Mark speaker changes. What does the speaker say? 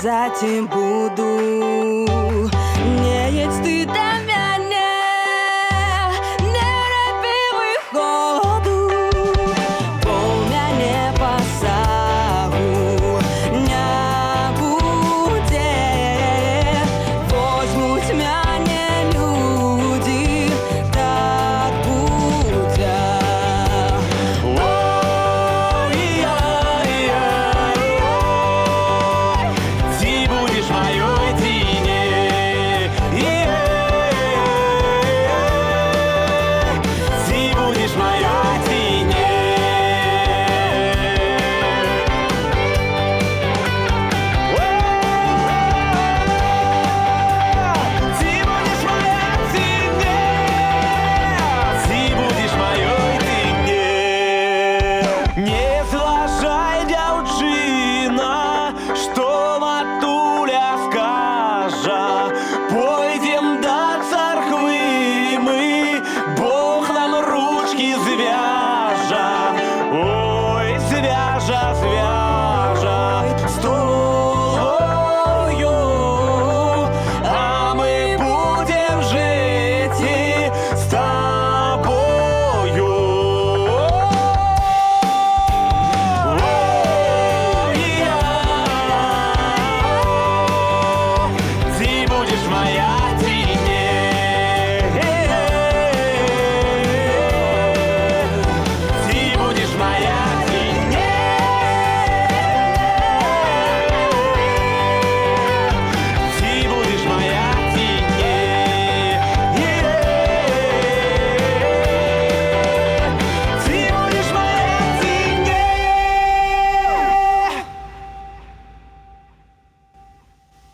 Speaker 1: затім буду. Не їдь ти до мене, не роби виходу, бо в мене посагу не буде. Возьмуть мене люди, так буде.
Speaker 2: Ты будешь моей тенью, ты будешь моей тенью. Ты будешь моей тенью, ты будешь моей тенью. Не слушай, девчина, что матуля скажа. Пойдем до церкви мы, Бог нам ручки звяжа. Ой, звяжа, звяжа. Стой.